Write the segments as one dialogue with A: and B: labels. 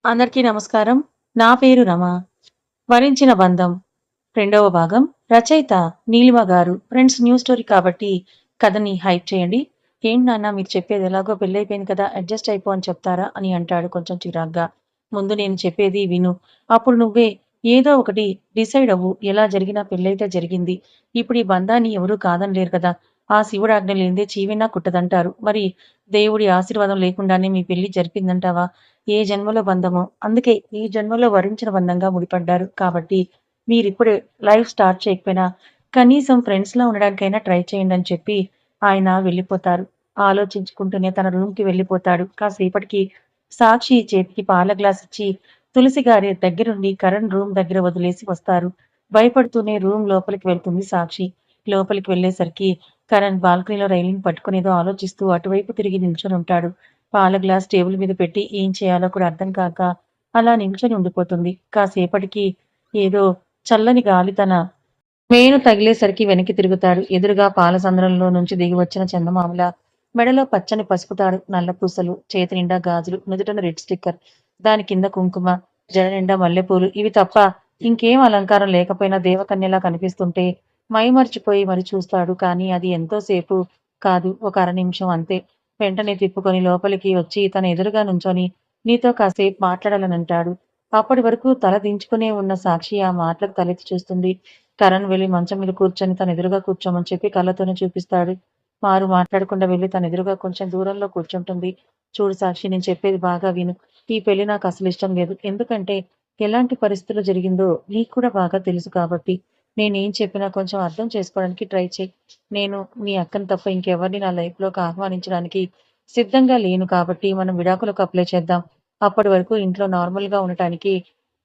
A: అందరికీ నమస్కారం. నా పేరు రమ. 'వరించిన బంధం' రెండవ భాగం. రచయిత నీలిమ గారు. ఫ్రెండ్స్ న్యూ స్టోరీ కాబట్టి కథని హైప్ చేయండి. ఏంటి నాన్న మీరు చెప్పేది ఎలాగో పెళ్లయిపోయింది కదా! అడ్జస్ట్ అయిపో అని చెప్తారా? అని అంటాడు కొంచెం చిరాగ్గా. ముందు నేను చెప్పేది విను. అప్పుడు నువ్వే ఏదో ఒకటి డిసైడ్ అవ్వు. ఎలా జరిగినా పెళ్లయితే జరిగింది. ఇప్పుడు ఈ బంధాన్ని ఎవరూ కాదనలేరు కదా! ఆ శివుడాజ్ఞ లేనిదే చీవినా కుట్టదంటారు. మరి దేవుడి ఆశీర్వాదం లేకుండానే మీ పెళ్లి జరిపిందంటావా? ఏ జన్మలో బంధమో. అందుకే ఈ జన్మలో వరించిన బంధంగా ముడిపడ్డారు. కాబట్టి మీరిప్పుడే లైఫ్ స్టార్ట్ చేయకపోయినా కనీసం ఫ్రెండ్స్‌లా ఉండడానికైనా ట్రై చేయండని చెప్పి ఆయన వెళ్ళిపోతారు. ఆలోచించుకుంటూనే తన రూమ్‌కి వెళ్ళిపోతాడు. కాసేపటికి సాక్షి చేతికి పాల గ్లాస్ ఇచ్చి తులసి గారి దగ్గరుండి కరణ్ రూమ్ దగ్గర వదిలేసి వస్తారు. భయపడుతూనే రూమ్ లోపలికి వెళ్తుంది సాక్షి. లోపలికి వెళ్ళేసరికి కరణ్ బాల్కనీలో రైలింగ్ పట్టుకొని ఏదో ఆలోచిస్తూ అటువైపు తిరిగి నిల్చొనుంటాడు. పాల గ్లాస్ టేబుల్ మీద పెట్టి ఏం చేయాలో కూడా అర్థం కాక అలా నిల్చొని ఉండిపోతుంది. కాసేపటికి ఏదో చల్లని గాలి తన మేను తగిలేసరికి వెనక్కి తిరుగుతాడు. ఎదురుగా పాల సంద్రంలో నుంచి దిగి వచ్చిన చందమామల మెడలో పచ్చని పసుపు తాడు, నల్ల పూసలు, చేతి నిండా గాజులు, నుదుటన రెడ్ స్టిక్కర్, దాని కింద కుంకుమ, జడ నిండా మల్లెపూలు, ఇవి తప్ప ఇంకేం అలంకారం లేకపోయినా దేవకన్యలా కనిపిస్తుంటే మైమరిచిపోయి మరి చూస్తాడు. కానీ అది ఎంతో సేపు కాదు, ఒక అర నిమిషం అంతే. వెంటనే తిప్పుకొని లోపలికి వచ్చి తన ఎదురుగా నుంచొని నీతో కాసేపు మాట్లాడాలనంటాడు. అప్పటి వరకు తల దించుకునే ఉన్న సాక్షి ఆ మాటలకు తలెత్తి చూస్తుంది. కరణ్ వెళ్లి మంచం మీద కూర్చొని తన ఎదురుగా కూర్చోమని చెప్పి కళ్ళతోనే చూపిస్తాడు. వారు మాట్లాడకుండా వెళ్లి తన ఎదురుగా కొంచెం దూరంలో కూర్చుంటుంది. చూడు సాక్షి, నేను చెప్పేది బాగా విను. ఈ పెళ్లి నాకు అసలు ఇష్టం లేదు. ఎందుకంటే ఎలాంటి పరిస్థితుల్లో జరిగిందో నీకు కూడా బాగా తెలుసు కాబట్టి. నేనేం చెప్పినా కొంచెం అర్థం చేసుకోవడానికి ట్రై చెయ్యి. నేను మీ అక్కని తప్ప ఇంకెవరిని నా లైఫ్‌లోకి ఆహ్వానించడానికి సిద్ధంగా లేను కాబట్టి మనం విడాకులకు అప్లై చేద్దాం. అప్పటి వరకు ఇంట్లో నార్మల్‌గా ఉండటానికి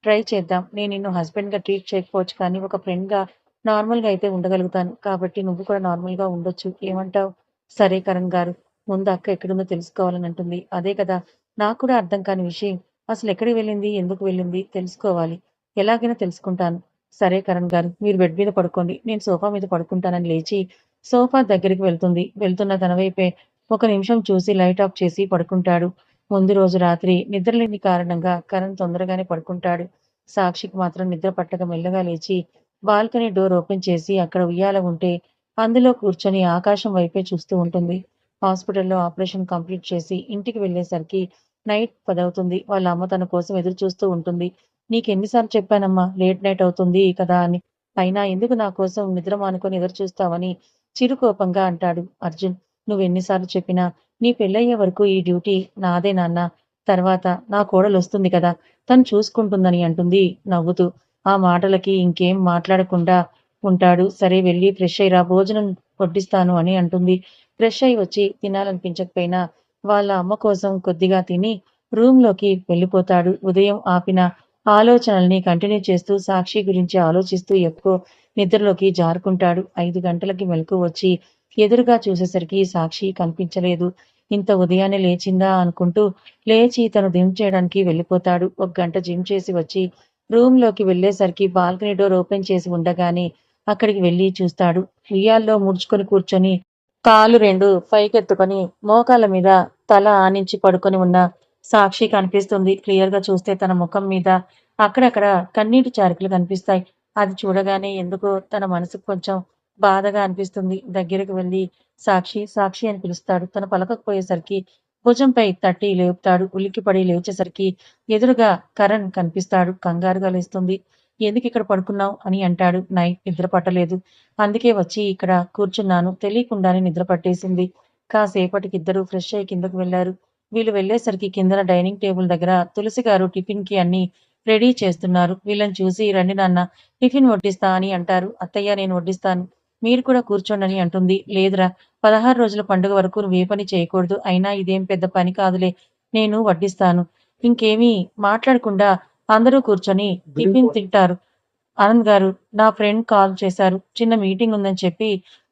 A: ట్రై చేద్దాం. నేను నిన్ను హస్బెండ్‌గా ట్రీట్ చేయకపోవచ్చు కానీ ఒక ఫ్రెండ్‌గా నార్మల్‌గా అయితే ఉండగలుగుతాను. కాబట్టి నువ్వు కూడా నార్మల్‌గా ఉండొచ్చు. ఏమంటావు? సరే కరణ్ గారు. ముందు అక్క ఎక్కడుందో తెలుసుకోవాలని అంటుంది. అదే కదా! నాకు కూడా అర్థం కాని విషయం. అసలు ఎక్కడికి వెళ్ళింది? ఎందుకు వెళ్ళింది? తెలుసుకోవాలి. ఎలాగైనా తెలుసుకుంటాను. సరే కరణ్ గారు, మీరు బెడ్ మీద పడుకోండి. నేను సోఫా మీద పడుకుంటానని లేచి సోఫా దగ్గరికి వెళ్తుంది. వెళ్తున్న తన వైపే ఒక నిమిషం చూసి లైట్ ఆఫ్ చేసి పడుకుంటాడు. ముందు రోజు రాత్రి నిద్రలేని కారణంగా కరణ్ తొందరగానే పడుకుంటాడు. సాక్షికి మాత్రం నిద్ర పట్టక మెల్లగా లేచి బాల్కనీ డోర్ ఓపెన్ చేసి అక్కడ ఉయ్యాల ఉంటే అందులో కూర్చొని ఆకాశం వైపే చూస్తూ ఉంటుంది. హాస్పిటల్‌లో ఆపరేషన్ కంప్లీట్ చేసి ఇంటికి వెళ్ళేసరికి నైట్ 10 అవుతుంది. వాళ్ళ అమ్మ తన కోసం ఎదురు చూస్తూ ఉంటుంది. "నీకెన్ని సార్లు చెప్పానమ్మా లేట్ నైట్ అవుతుంది కదా" అని. అయినా ఎందుకు నా కోసం నిద్ర మానుకొని ఎదురు చూస్తావని చిరుకోపంగా అంటాడు అర్జున్. "నువ్వెన్ని సార్లు చెప్పినా నీ పెళ్ళయ్యే వరకు ఈ డ్యూటీ నాదే నాన్న. తర్వాత నా కోడలొస్తుంది కదా! తను చూసుకుంటుందని" అంటుంది నవ్వుతూ. ఆ మాటలకి ఇంకేం మాట్లాడకుండా ఉంటాడు. "సరే వెళ్లి ఫ్రెష్ అయ్యిరా, భోజనం వడ్డిస్తాను" అని అంటుంది. ఫ్రెష్ అయ్యి వచ్చి తినాలనిపించకపోయినా వాళ్ళ అమ్మ కోసం కొద్దిగా తిని రూమ్‌లోకి వెళ్ళిపోతాడు. ఉదయం ఆపిన ఆలోచనల్ని కంటిన్యూ చేస్తూ సాక్షి గురించి ఆలోచిస్తూ ఎప్పుడో నిద్రలోకి జారుకుంటాడు. 5 గంటలకి మెలకువ వచ్చి ఎదురుగా చూసేసరికి సాక్షి కనిపించలేదు. ఇంత ఉదయాన్నే లేచిందా అనుకుంటూ లేచి తను జిమ్ చేయడానికి వెళ్ళిపోతాడు. ఒక గంట జిమ్ చేసి వచ్చి రూమ్‌లోకి వెళ్ళేసరికి బాల్కనీ డోర్ ఓపెన్ చేసి ఉండగానే అక్కడికి వెళ్లి చూస్తాడు. ఉయ్యాల్లో ముడుచుకొని కూర్చొని కాళ్ళు 2 పైకెత్తుకొని మోకాళ్ళ మీద తల ఆనించి పడుకొని ఉన్న సాక్షి కనిపిస్తుంది. క్లియర్‌గా చూస్తే తన ముఖం మీద అక్కడక్కడ కన్నీటి చారికలు కనిపిస్తాయి. అది చూడగానే ఎందుకో తన మనసుకు కొంచెం బాధగా అనిపిస్తుంది. దగ్గరికి వెళ్లి సాక్షి, సాక్షి అని పిలుస్తాడు. తను పలకకపోయేసరికి భుజంపై తట్టి లేపుతాడు. ఉలిక్కిపడి లేచేసరికి ఎదురుగా కరణ్ కనిపిస్తాడు. కంగారుగా లేస్తుంది. "ఎందుకిక్కడ పడుకున్నావు?" అని అంటాడు. "నైట్ నిద్ర పట్టలేదు. అందుకే వచ్చి ఇక్కడ కూర్చున్నాను. తెలియకుండానే నిద్ర పట్టేసింది." కాసేపటికి ఇద్దరూ ఫ్రెష్ అయ్యి కిందకు వెళ్లారు. వీళ్ళు వెళ్ళేసరికి కిందన డైనింగ్ టేబుల్ దగ్గర తులసి గారు టిఫిన్‌కి అన్నీ రెడీ చేస్తున్నారు. వీళ్ళని చూసి "రండి నాన్న టిఫిన్ వడ్డిస్తా" అని అంటారు. "అత్తయ్య నేను వడ్డిస్తాను. మీరు కూడా కూర్చోండని" అంటుంది. "లేదురా, 16 రోజుల పండుగ వరకు నువ్వు ఏ పని చేయకూడదు. అయినా ఇదేం పెద్ద పని కాదులే. నేను వడ్డిస్తాను." ఇంకేమీ మాట్లాడకుండా అందరూ కూర్చొని టిఫిన్ తింటారు. ఆనంద్ గారు, నా ఫ్రెండ్ కాల్ చేశారు. చిన్న మీటింగ్ ఉందని చెప్పి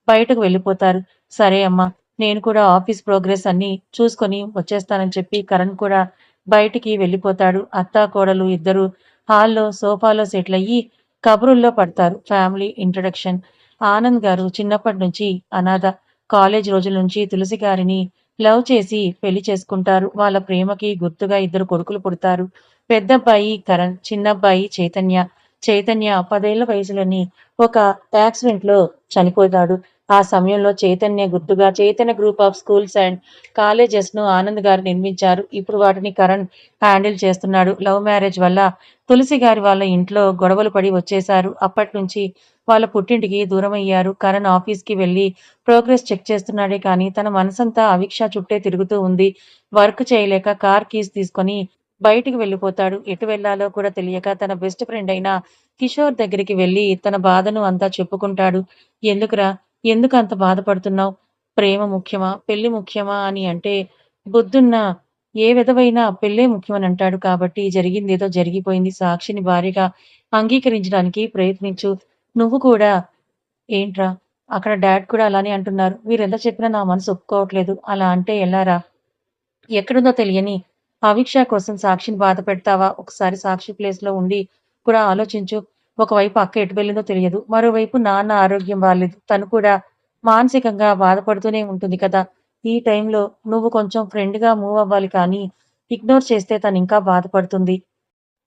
A: బయటకు వెళ్ళిపోతారు. సరే అమ్మా, నేను కూడా ఆఫీస్ ప్రోగ్రెస్ అన్నీ చూసుకొని వచ్చేస్తానని చెప్పి కరణ్ కూడా బయటికి వెళ్ళిపోతాడు. అత్తా, కోడలు ఇద్దరూ హాల్‌లో సోఫాలో సెటిల్ అయ్యి కబుర్లలో పడతారు. Family introduction. ఆనంద్ గారు చిన్నప్పటి నుంచి అనాథ. కాలేజ్ రోజుల నుంచి తులసి గారిని లవ్ చేసి పెళ్లి చేసుకుంటారు. వాళ్ళ ప్రేమకి గుర్తుగా ఇద్దరు కొడుకులు పుడతారు. పెద్దబ్బాయి కరణ్, చిన్నబ్బాయి చైతన్య. చైతన్య 10 ఏళ్ల వయసులోని ఒక యాక్సిడెంట్‌లో చనిపోతాడు. ఆ సమయంలో చైతన్య గుర్తుగా Chaitanya group of schools and కాలేజెస్‌ను ఆనంద్ గారు నిర్మించారు. ఇప్పుడు వాటిని కరణ్ హ్యాండిల్ చేస్తున్నాడు. లవ్ మ్యారేజ్ వల్ల తులసి గారి వాళ్ళ ఇంట్లో గొడవలు పడి వచ్చేశారు. అప్పట్నుంచి వాళ్ళ పుట్టింటికి దూరమయ్యారు. కరణ్ ఆఫీస్‌కి వెళ్లి ప్రోగ్రెస్ చెక్ చేస్తున్నాడే కానీ తన మనసంతా అవిక్ష చుట్టే తిరుగుతూ ఉంది. వర్క్ చేయలేక కార్ కీస్ తీసుకొని బయటికి వెళ్ళిపోతాడు. ఎటు వెళ్ళాలో కూడా తెలియక తన బెస్ట్ ఫ్రెండ్ అయిన కిషోర్ దగ్గరికి వెళ్లి తన బాధను అంతా చెప్పుకుంటాడు. "ఎందుకురా? ఎందుకంత బాధపడుతున్నావు? ప్రేమ ముఖ్యమా? పెళ్లి ముఖ్యమా?" అని అంటే బుద్ధున్న ఏ విధవైనా పెళ్ళే ముఖ్యమనంటాడు. కాబట్టి జరిగిందేదో జరిగిపోయింది. సాక్షిని భార్యగా అంగీకరించడానికి ప్రయత్నించు. నువ్వు కూడా ఏంట్రా? అక్కడ డాడ్ కూడా అలానే అంటున్నారు. మీరెంత చెప్పినా నా మనసు ఒప్పుకోవట్లేదు. అలా అంటే ఎలారా? ఎక్కడుందో తెలియని అవిక్ష కోసం సాక్షిని బాధ పెడతావా? ఒకసారి సాక్షి ప్లేస్‌లో ఉండి కూడా ఆలోచించు. ఒకవైపు అక్క ఎటు వెళ్ళిందో తెలియదు. మరోవైపు నాన్న ఆరోగ్యం బాలేదు. తను కూడా మానసికంగా బాధపడుతూనే ఉంటుంది కదా! ఈ టైంలో నువ్వు కొంచెం ఫ్రెండ్‌గా మూవ్ అవ్వాలి కానీ, ఇగ్నోర్ చేస్తే తనింకా బాధపడుతుంది.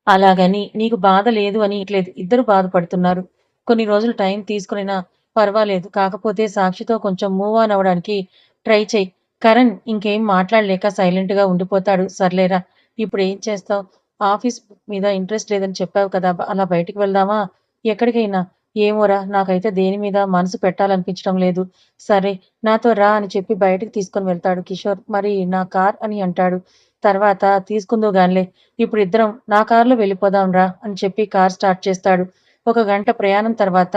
A: అలాగని నీకు బాధ లేదు అని లేదు. ఇద్దరు బాధపడుతున్నారు. కొన్ని రోజులు టైం తీసుకొనినా పర్వాలేదు. కాకపోతే సాక్షితో కొంచెం మూవ్ ఆన్ అవ్వడానికి ట్రై చెయి. కరణ్ ఇంకేం మాట్లాడలేక సైలెంట్‌గా ఉండిపోతాడు. సర్లేరా! ఇప్పుడేం చేస్తావు? ఆఫీస్ మీద ఇంట్రెస్ట్ లేదని చెప్పావు కదా! అలా బయటికి వెళ్దామా? ఎక్కడికైనా? ఏమోరా! నాకైతే దేని మీద మనసు పెట్టాలనిపించడం లేదు. సరే నాతో రా అని చెప్పి బయటికి తీసుకొని వెళ్తాడు కిషోర్. మరి నా కార్ అని అంటాడు. తర్వాత తీసుకుందువు గానిలే. ఇప్పుడిద్దరం నా కారులో వెళ్ళిపోదాం రా అని చెప్పి కార్ స్టార్ట్ చేస్తాడు. ఒక గంట ప్రయాణం తర్వాత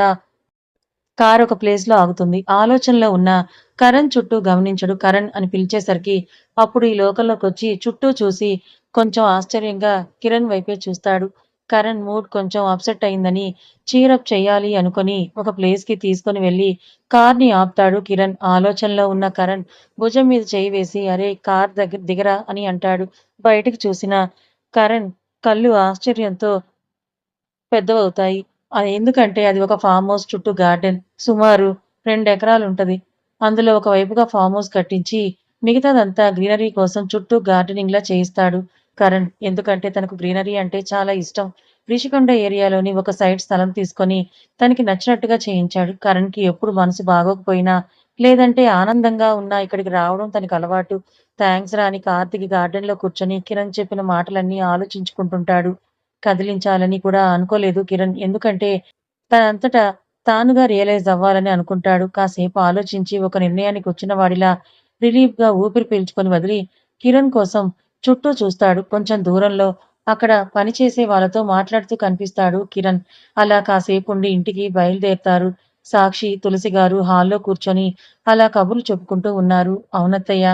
A: కారు ఒక ప్లేస్‌లో ఆగుతుంది. ఆలోచనలో ఉన్న కరణ్ చుట్టూ గమనించడు. కరణ్ అని పిలిచేసరికి అప్పుడు ఈ లోకంలోకొచ్చి చుట్టూ చూసి కొంచెం ఆశ్చర్యంగా కిరణ్ వైపే చూస్తాడు. కరణ్ మూడ్ కొంచెం అప్‌సెట్ అయిందని చీరప్ చెయ్యాలి అనుకొని ఒక ప్లేస్‌కి తీసుకొని వెళ్లి కార్‌ని ఆపుతాడు కిరణ్. ఆలోచనలో ఉన్న కరణ్ భుజం మీద చెయ్యి వేసి "అరేయ్! కారు దగ్గర దిగరా" అని అంటాడు. బయటికి చూసిన కరణ్ కళ్ళు ఆశ్చర్యంతో పెద్దవవుతాయి. ఎందుకంటే అది ఒక ఫార్మ్ హౌస్ చుట్టూ గార్డెన్. సుమారు 2 ఎకరాలుంటది. అందులో ఒక వైపుగా ఫార్మ్ హౌస్ కట్టించి, మిగతాదంతా గ్రీనరీ కోసం చుట్టూ గార్డెనింగ్‌లా చేయిస్తాడు కరణ్. ఎందుకంటే తనకు గ్రీనరీ అంటే చాలా ఇష్టం. రిషికొండ ఏరియాలోని ఒక సైట్ స్థలం తీసుకొని తనకి నచ్చినట్టుగా చేయించాడు. కరణ్‌కి ఎప్పుడు మనసు బాగోకపోయినా, లేదంటే ఆనందంగా ఉన్నా ఇక్కడికి రావడం తనకలవాటు. థాంక్స్ రా అని కార్ దిగి గార్డెన్‌లో కూర్చొని కిరణ్ చెప్పిన మాటలన్నీ ఆలోచించుకుంటుంటాడు. కదిలించాలని కూడా అనుకోలేదు కిరణ్. ఎందుకంటే తనంతట తానుగా రియలైజ్ అవ్వాలని అనుకుంటాడు. కాసేపు ఆలోచించి ఒక నిర్ణయానికొచ్చిన వాడిలా రిలీఫ్‌గా ఊపిరి పీల్చుకొని వదిలి కిరణ్ కోసం చుట్టూ చూస్తాడు. కొంచెం దూరంలో అక్కడ పనిచేసే వాళ్ళతో మాట్లాడుతూ కనిపిస్తాడు కిరణ్. అలా కాసేపుండి ఇంటికి బయలుదేరతారు. సాక్షి, తులసి గారు హాల్‌లో కూర్చొని అలా కబుర్లు చెప్పుకుంటూ ఉన్నారు. అవునత్తయ్య,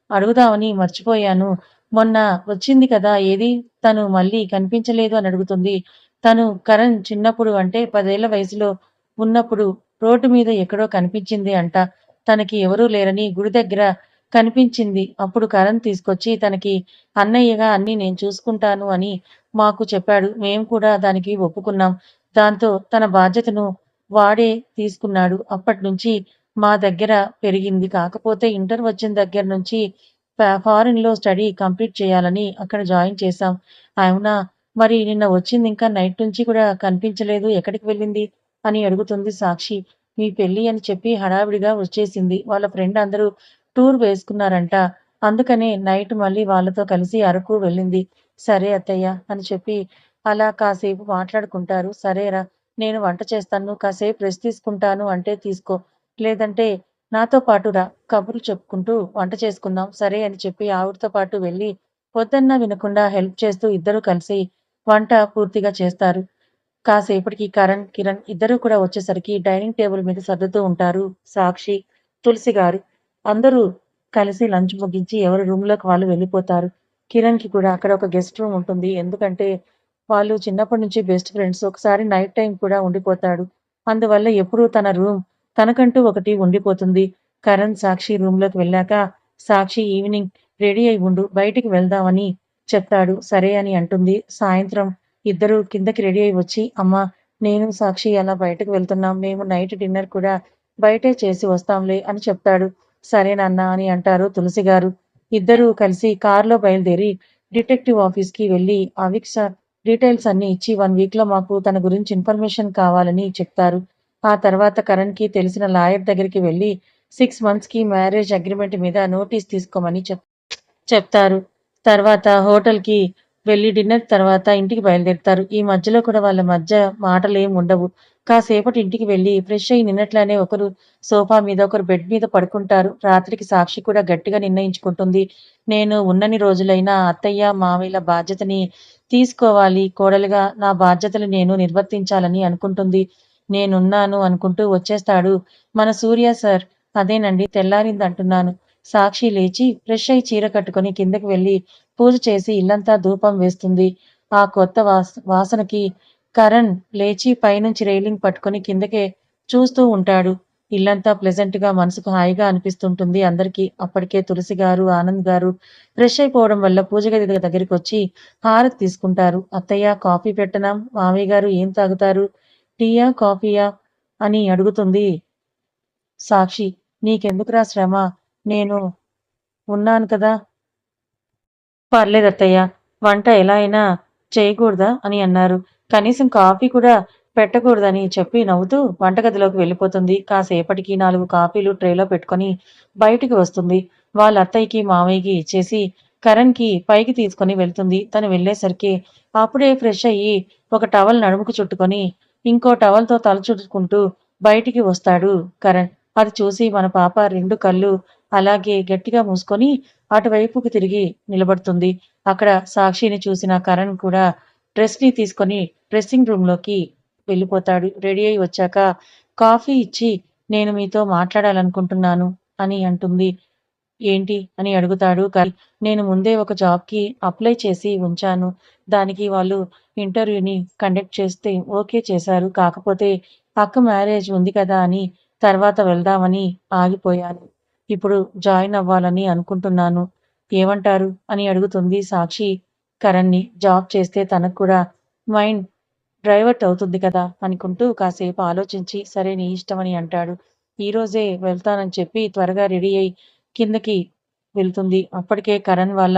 A: అడుగుదామని మర్చిపోయాను. మొన్న వచ్చింది కదా! ఏది? తను మళ్ళీ కనిపించలేదు అని అడుగుతుంది. తను కరణ్ చిన్నప్పుడు అంటే 10 ఏళ్ల వయసులో ఉన్నప్పుడు రోడ్డు మీద ఎక్కడో కనిపించింది అంట. తనకి ఎవరూ లేరని గుడి దగ్గర కనిపించింది. అప్పుడు కరణ్ తీసుకొచ్చి తనకి అన్నయ్యగా అన్నీ నేను చూసుకుంటాను అని మాకు చెప్పాడు. మేము కూడా దానికి ఒప్పుకున్నాం. దాంతో తన బాధ్యతను వాడే తీసుకున్నాడు. అప్పట్నుంచి మా దగ్గర పెరిగింది. కాకపోతే ఇంటర్ వచ్చిన దగ్గర నుంచి ఫారిన్‌లో స్టడీ కంప్లీట్ చేయాలని అక్కడ జాయిన్ చేశాం. అవునా! మరి నిన్న వచ్చిందింకా నైట్ నుంచి కూడా కనిపించలేదు. ఎక్కడికి వెళ్ళింది? అని అడుగుతుంది సాక్షి. మీ పెళ్లి అని చెప్పి హడావిడిగా వచ్చేసింది. వాళ్ళ ఫ్రెండ్ అందరూ టూర్ వేసుకున్నారంట. అందుకనే నైట్ మళ్ళీ వాళ్ళతో కలిసి అరకు వెళ్ళింది. సరే అత్తయ్య అని చెప్పి అలా కాసేపు మాట్లాడుకుంటారు. సరేరా! నేను వంట చేస్తాను. నువ్వు కాసేపు రెస్ట్ తీసుకుంటాను అంటే తీసుకో. లేదంటే నాతో పాటు రా. కబుర్లు చెప్పుకుంటూ వంట చేసుకుందాం. సరే అని చెప్పి ఆవిడతో పాటు వెళ్ళి వద్దన్నా వినకుండా హెల్ప్ చేస్తూ ఇద్దరూ కలిసి వంట పూర్తిగా చేస్తారు. కాసేపటికి కరణ్, కిరణ్ ఇద్దరూ కూడా వచ్చేసరికి డైనింగ్ టేబుల్ మీద సర్దుతూ ఉంటారు సాక్షి, తులసి గారు. అందరూ కలిసి లంచ్ ముగించి ఎవరి రూమ్‌లోకి వాళ్ళు వెళ్ళిపోతారు. కిరణ్‌కి కూడా అక్కడ ఒక గెస్ట్ రూమ్ ఉంటుంది. ఎందుకంటే వాళ్ళు చిన్నప్పటి నుంచి బెస్ట్ ఫ్రెండ్స్. ఒకసారి నైట్ టైమ్ కూడా ఉండిపోతాడు. అందువల్ల ఎప్పుడూ తన రూమ్ తనకంటూ ఒకటి ఉండిపోతుంది. కరణ్, సాక్షి రూమ్‌లోకి వెళ్ళాక సాక్షి ఈవినింగ్ రెడీ అయి ఉండు. బయటికి వెళ్దామని చెప్తాడు. సరే అని అంటుంది. సాయంత్రం ఇద్దరూ కిందకి రెడీ అయ్యి వచ్చి, అమ్మా! నేను, సాక్షి అలా బయటకు వెళ్తున్నాం. మేము నైట్ డిన్నర్ కూడా బయటే చేసి వస్తాంలే అని చెప్తాడు. సరే నాన్న అని అంటారు తులసి గారు. ఇద్దరూ కలిసి కారులో బయలుదేరి డిటెక్టివ్ ఆఫీస్‌కి వెళ్లి అవిక్స డీటెయిల్స్ అన్నీ ఇచ్చి 1 వీక్‌లో మాకు తన గురించి ఇన్ఫర్మేషన్ కావాలని చెప్తారు. ఆ తర్వాత కరణ్‌కి తెలిసిన లాయర్ దగ్గరికి వెళ్లి 6 మంత్స్‌కి మ్యారేజ్ అగ్రీమెంట్ మీద నోటీస్ తీసుకోమని చెప్తారు. తర్వాత హోటల్‌కి వెళ్లి డిన్నర్ తర్వాత ఇంటికి బయలుదేరుతారు. ఈ మధ్యలో కూడా వాళ్ళ మధ్య మాటలేం ఉండవు. కాసేపటి ఇంటికి వెళ్లి ఫ్రెష్ అయ్యి నిన్నట్లానే ఒకరు సోఫా మీద, ఒకరు బెడ్ మీద పడుకుంటారు. రాత్రికి సాక్షి కూడా గట్టిగా నిర్ణయించుకుంటుంది. నేను ఉన్నన్ని రోజులైనా అత్తయ్య, మావయ్యల బాధ్యతని తీసుకోవాలి. కోడలుగా నా బాధ్యతలు నేను నిర్వర్తించాలని అనుకుంటుంది. నేనున్నాను అనుకుంటూ వచ్చేస్తాడు మన సూర్య సార్. అదేనండి తెల్లారిందంటున్నాను. సాక్షి లేచి ఫ్రెష్ అయి చీర కట్టుకొని కిందకి వెళ్లి పూజ చేసి ఇల్లంతా ధూపం వేస్తుంది. ఆ కొత్త వాసనకి కరణ్ లేచి పైనుంచి రైలింగ్ పట్టుకొని కిందకే చూస్తూ ఉంటాడు. ఇల్లంతా ప్లెజెంట్ గా మనసుకు హాయిగా అనిపిస్తుంటుంది అందరికీ. అప్పటికే తులసి గారు, ఆనంద్ గారు ఫ్రెష్ అయిపోవడం వల్ల పూజ గది దగ్గరికి వచ్చి హారతి తీసుకుంటారు. అత్తయ్య కాఫీ పెట్టనా? మామయ్య గారు ఏం తాగుతారు? టీయా, కాఫీయా అని అడుగుతుంది సాక్షి. నీకెందుకురా శ్రమ? నేను ఉన్నాను కదా! పర్లేదత్తయ్య. వంట ఎలా అయినా చేయకూడదా? అని అన్నారు. కనీసం కాఫీ కూడా పెట్టకూడదని చెప్పి నవ్వుతూ వంటగదిలోకి వెళ్ళిపోతుంది. కాసేపటికి 4 కాఫీలు ట్రేలో పెట్టుకొని బయటికి వస్తుంది. వాళ్ళ అత్తయ్యకి, మామయ్యకి ఇచ్చేసి కరణ్‌కి పైకి తీసుకొని వెళ్తుంది. తను వెళ్ళేసరికి అప్పుడే ఫ్రెష్ అయ్యి ఒక టవల్ నడుముకు చుట్టుకొని, ఇంకో టవల్‌తో తల చుట్టుకుంటూ బయటికి వస్తాడు కరణ్. అది చూసి మన పాప 2 కళ్ళు అలాగే గట్టిగా మూసుకొని అటువైపుకి తిరిగి నిలబడుతుంది. అక్కడ సాక్షిని చూసిన కరణ్ కూడా డ్రెస్‌ని తీసుకొని డ్రెస్సింగ్ రూమ్‌లోకి వెళ్ళిపోతాడు. రెడీ అయ్యి వచ్చాక కాఫీ ఇచ్చి, "నేను మీతో మాట్లాడాలనుకుంటున్నాను" అని అంటుంది. ఏంటి? అని అడుగుతాడు. నేను ముందే ఒక జాబ్‌కి అప్లై చేసి ఉంచాను. దానికి వాళ్ళు ఇంటర్వ్యూని కండక్ట్ చేస్తే ఓకే చేశారు. కాకపోతే అక్క మ్యారేజ్ ఉంది కదా అని తర్వాత వెళ్దామని ఆగిపోయాను. ఇప్పుడు జాయిన్ అవ్వాలని అనుకుంటున్నాను. ఏమంటారు? అని అడుగుతుంది సాక్షి కరణ్‌ని. జాబ్ చేస్తే తనకు కూడా మైండ్ డైవర్ట్ అవుతుంది కదా! అనుకుంటూ కాసేపు ఆలోచించి, సరే నీ ఇష్టం అని అంటాడు. ఈరోజే వెళ్తానని చెప్పి త్వరగా రెడీ అయ్యి కిందకి వెళ్తుంది. అప్పటికే కరణ్ వాళ్ళ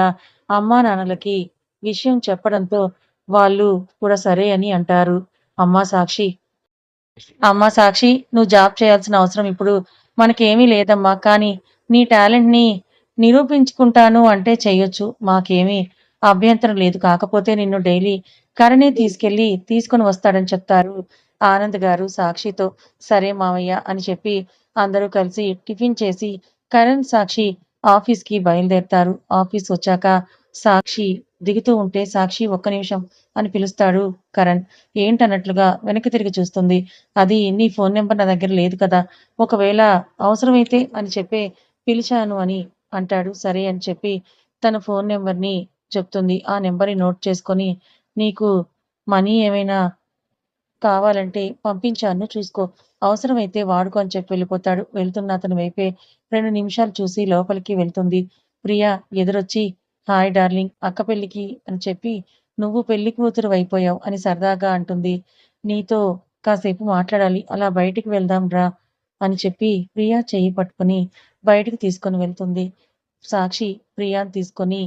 A: అమ్మానాన్నలకి విషయం చెప్పడంతో వాళ్ళు కూడా సరే అని అంటారు. అమ్మా సాక్షి అమ్మా సాక్షి, నువ్వు జాబ్ చేయాల్సిన అవసరం ఇప్పుడు మనకేమీ లేదమ్మా. కానీ నీ టాలెంట్‌ని నిరూపించుకుంటాను అంటే చెయ్యొచ్చు. మాకేమీ అభ్యంతరం లేదు. కాకపోతే నిన్ను డైలీ కరణే తీసుకొని వస్తాడని చెప్తారు ఆనంద్ గారు సాక్షితో. సరే మావయ్య అని చెప్పి అందరూ కలిసి టిఫిన్ చేసి కరణ్, సాక్షి ఆఫీస్‌కి బయలుదేరతారు. ఆఫీస్ వచ్చాక సాక్షి దిగుతూ ఉంటే, సాక్షి ఒక్క నిమిషం అని పిలుస్తాడు కరణ్. ఏంటన్నట్లుగా వెనక్కి తిరిగి చూస్తుంది. అది నీ ఫోన్ నంబర్ నా దగ్గర లేదు కదా! ఒకవేళ అవసరమైతే అని చెప్పి పిలిచాను అని అంటాడు. సరే అని చెప్పి తన ఫోన్ నంబర్‌ని చెప్తుంది. ఆ నంబర్‌ని నోట్ చేసుకొని, నీకు మనీ ఏమైనా కావాలంటే పంపించాను చూసుకో. అవసరమైతే వాడుకో అని చెప్పి వెళ్ళిపోతాడు. వెళ్తున్న అతని వైపే 2 నిమిషాలు చూసి లోపలికి వెళ్తుంది. ప్రియ ఎదురొచ్చి, హాయ్ డార్లింగ్ అక్క పెళ్ళికి అని చెప్పి నువ్వు పెళ్లి కూతురువైపోయావు అని సరదాగా అంటుంది. నీతో కాసేపు మాట్లాడాలి. అలా బయటికి వెళ్దాం రా అని చెప్పి ప్రియ చెయ్యి పట్టుకొని బయటికి తీసుకొని వెళ్తుంది. సాక్షి ప్రియాని తీసుకొని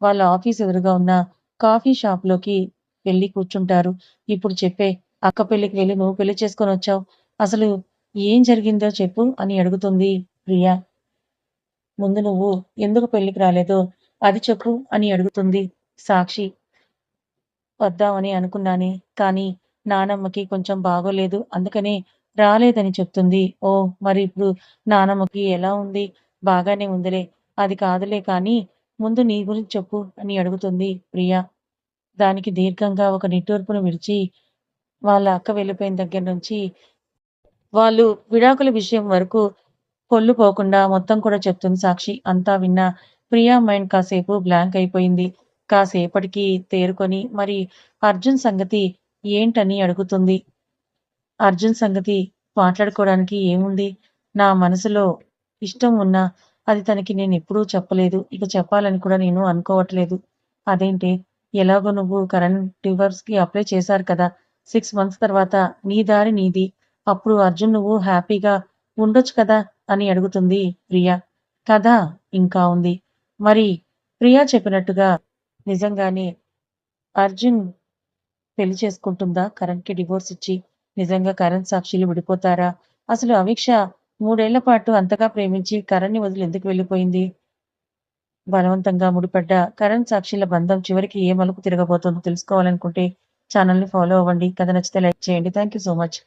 A: వాళ్ళ ఆఫీస్ ఎదురుగా ఉన్న కాఫీ షాప్‌లోకి వెళ్లి కూర్చుంటారు. ఇప్పుడు చెప్పే అక్క పెళ్ళికి వెళ్లి నువ్వు పెళ్లి చేసుకొనొచ్చావు. అసలు ఏం జరిగిందో చెప్పు అని అడుగుతుంది ప్రియ. ముందు నువ్వు ఎందుకు పెళ్ళికి రాలేదో అది చెప్పు అని అడుగుతుంది సాక్షి. వద్దామని అనుకున్నానే. కానీ నానమ్మకి కొంచెం బాగోలేదు. అందుకనే రాలేదని చెప్తుంది. ఓహ్! మరి ఇప్పుడు నానమ్మకి ఎలా ఉంది? బాగానే ఉందిలే. అది కాదులే కానీ ముందు నీ గురించి చెప్పు అని అడుగుతుంది ప్రియ. దానికి దీర్ఘంగా ఒక నిట్టూర్పును విడిచి వాళ్ళ అక్క వెళ్ళిపోయిన దగ్గర నుంచి వాళ్ళు విడాకుల విషయం వరకు పొల్లు పోకుండా మొత్తం కూడా చెప్తుంది సాక్షి. అంతా విన్న ప్రియా మైండ్ కాసేపు బ్లాంక్ అయిపోయింది. కాసేపటికి తేరుకొని మరి అర్జున్ సంగతి ఏంటని అడుగుతుంది. అర్జున్ సంగతి మాట్లాడుకోవడానికి ఏముంది? నా మనసులో ఇష్టం ఉన్నా అది తనకి నేనెప్పుడూ చెప్పలేదు. ఇక చెప్పాలని కూడా నేను అనుకోవట్లేదు. అదేంటే? ఎలాగో నువ్వు కరణ్ డివోర్స్‌కి అప్లై చేశారు కదా! 6 మంత్స్ తర్వాత నీ దారి నీది. అప్పుడు అర్జున్ నువ్వు హ్యాపీగా ఉండొచ్చు కదా! అని అడుగుతుంది ప్రియ. కథ ఇంకా ఉంది. మరి ప్రియా చెప్పినట్టుగా నిజంగానే అర్జున్ పెళ్లి చేసుకుంటుందా కరణ్‌కి డివోర్స్ ఇచ్చి? నిజంగా కరణ్, సాక్షిలు విడిపోతారా? అసలు అవిక్ష 3 ఏళ్ల పాటు అంతగా ప్రేమించి కరణ్‌ని వదిలి ఎందుకు వెళ్ళిపోయింది? బలవంతంగా ముడిపడ్డ కరణ్, సాక్షిల బంధం చివరికి ఏ మలుపు తిరగబోతోందో తెలుసుకోవాలనుకుంటే ఛానెల్‌ని ఫాలో అవ్వండి. కథ నచ్చితే లైక్ చేయండి. Thank you so much.